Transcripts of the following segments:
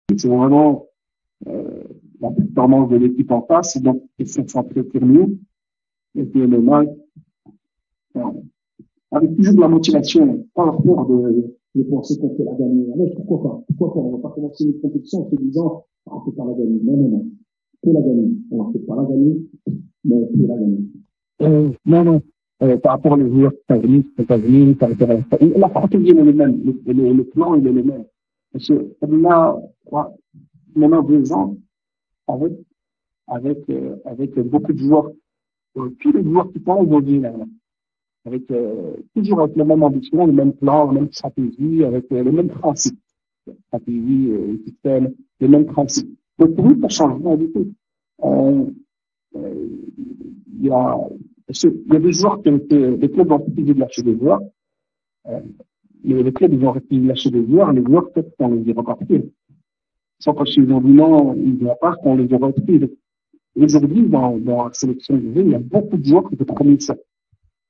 C'est vraiment la performance de l'équipe en face, donc ils sont centrés sur nous, et puis le match, avec toujours de la motivation, pas la peur de penser qu'on peut la gagner. Mais pourquoi pas? Pourquoi pas? On va pas commencer une compétition en se disant, ah, on peut pas la gagner. Non, non, non. On peut la gagner. On ne peut pas la gagner, mais on peut la gagner. Non, non. Par rapport aux joueurs qui sont venus, par rapport à la stratégie, elle est le même. Le plan, il est le même. Parce que là, maintenant 2 ans, avec, avec beaucoup de joueurs, tous les joueurs qui sont aujourd'hui, là, avec toujours avec la même ambition, le même plan, la même stratégie, avec les mêmes principes, stratégie, système, les mêmes principes. Donc pour nous, ça change rien du tout. Euh, euh, il y a, il y a des joueurs qui ont été, des clubs ont refusé de lâcher des joueurs, euh, les clubs ils ont refusé de lâcher des joueurs, les joueurs peut-être qu'on les a repartis. Sans parce qu'ils ont dit non, ils ne pas qu'on les a repris. Aujourd'hui, dans la sélection du jeu, il y a beaucoup de joueurs qui étaient promis ça.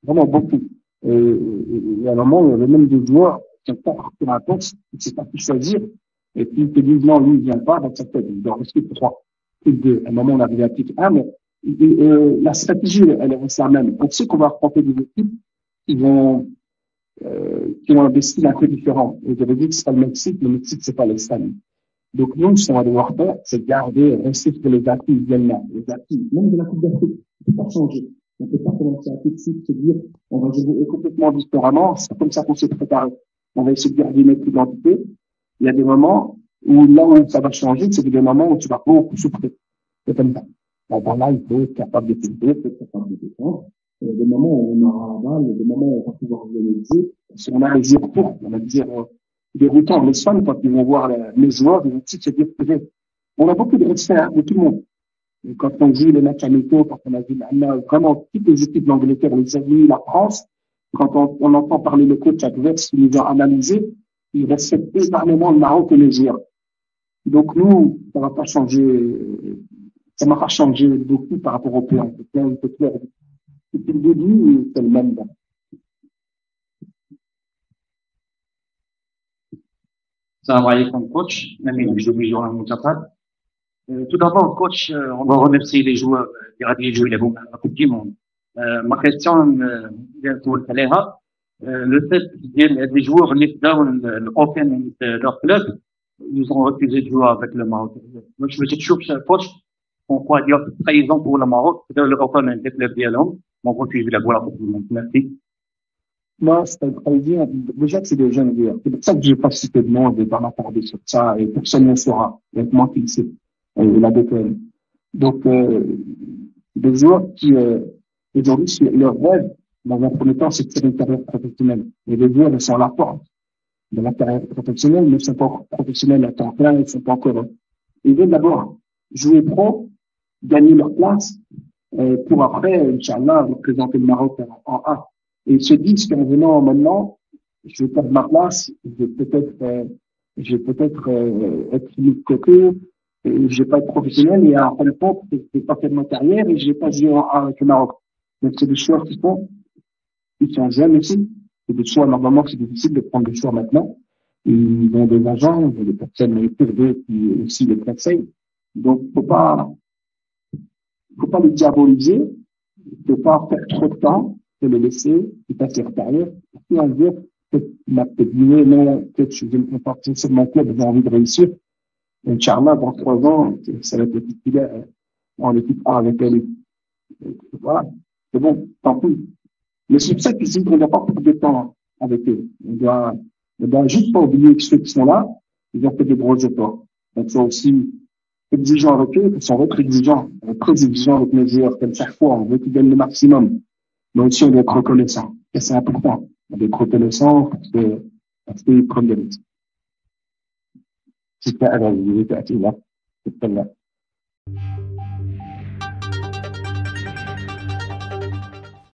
Vraiment beaucoup. Et à un moment, il y avait même des joueurs qui ont pas parti la course, qui ne savent pas qui choisir. Et puis, ils te disent non, lui, il vient pas, donc ça fait, il doit rester 3. Plus 2. À un moment, on arrive à pique 1, mais la stratégie, elle reste la même. On sait qu'on va affronter des équipes qui ont un destin un peu différent. Et j'avais dit que c'est pas le Mexique, c'est pas l'Espagne. Donc, nous, ce qu'on va devoir faire, c'est garder, rester sur les acquis également. Les acquis, même de la Coupe d'Afrique, on ne peut pas changer. On ne peut pas commencer à tout de suite se dire, on va jouer complètement différemment. C'est comme ça qu'on s'est préparé. On va essayer de garder notre identité. Il y a des moments où là où ça va changer, c'est des moments où tu vas beaucoup souffrir. C'est comme ça. Alors là, il faut être capable de filtrer, il faut être capable de défendre. Il y a des moments où on aura la balle, il y a des moments où on va pouvoir organiser. Si on a les yeux courts, on va dire, des routins en Espagne, quand ils vont voir les joueurs, ils vont se dire, on a beaucoup de respect de tout le monde. Et quand on joue les matchs amicaux, quand on a vu vraiment toutes les équipes d'Angleterre, les États-Unis, la France, quand on entend parler le coach adverse qui nous a analysé, il respecte énormément le Maroc et les joueurs. Donc nous, ça va pas changer, ça m'a pas changé beaucoup par rapport au plan. Le plan était clair. Depuis le début, c'est le même. Salam alaikum, coach. Même je vais jouer en Qatar. Tout d'abord, coach, on va remercier les joueurs qui ont joué la Coupe du Monde. Ma question, le fait que les joueurs l'open de leur club, ils ont refusé de jouer avec le Maroc. Donc, je veux dire, coach, pourquoi dire trahison pour le Maroc, de l'open de club d'Yalom, on refuse de la Coupe du Monde. Merci. Moi, c'est très bien. Déjà que c'est des jeunes joueurs. C'est pour ça que je n'ai pas cité de nom, je vais pas m'attarder sur ça, et personne ne saura. Il y a que moi qui le sais. Et la DPL. Donc, des joueurs qui, aujourd'hui, leur rêve, dans un premier temps, c'est de faire une carrière professionnelle. Et les joueurs, ils sont à la porte de la carrière professionnelle, mais ils ne sont pas encore professionnels à temps plein, ils ne sont pas encore, ils veulent d'abord jouer pro, gagner leur place, pour après, Inch'Allah, représenter le Maroc en A. Et ils se disent qu'en venant maintenant, je vais perdre ma place, je vais peut-être être mis de côté, et je vais pas être professionnel, et à fin de compte, je vais pas faire ma carrière et je vais pas jouer en A avec le Maroc. Donc c'est des choix qui sont jeunes aussi. C'est des choix, normalement, c'est difficile de prendre des choix maintenant. Ils ont des agents, ils ont des personnes privées qui aussi les conseillent. Donc, faut pas les diaboliser, faut pas faire trop de temps, faut les laisser, et passer leur carrière. Et on veut, m'a peut-être dit, non, peut-être je vais me comporter sur mon club, j'ai envie de réussir. Inch'Allah, dans 3 ans, ça va être titulaire en équipe A avec elle. Voilà. C'est bon, tant pis. Mais c'est pour ça qu'ici, on ne doit pas perdre de temps avec eux. On doit juste pas oublier que ceux qui sont là, ils ont fait des gros efforts. Donc, c'est aussi exigeant avec eux, ils sont très exigeants avec nos joueurs, comme chaque fois, on veut qu'ils donnent le maximum. Mais aussi, on doit être reconnaissant. Et c'est important. On doit être reconnaissant parce qu'ils prennent des risques. C'est pas, alors, je vais là. C'est pas là.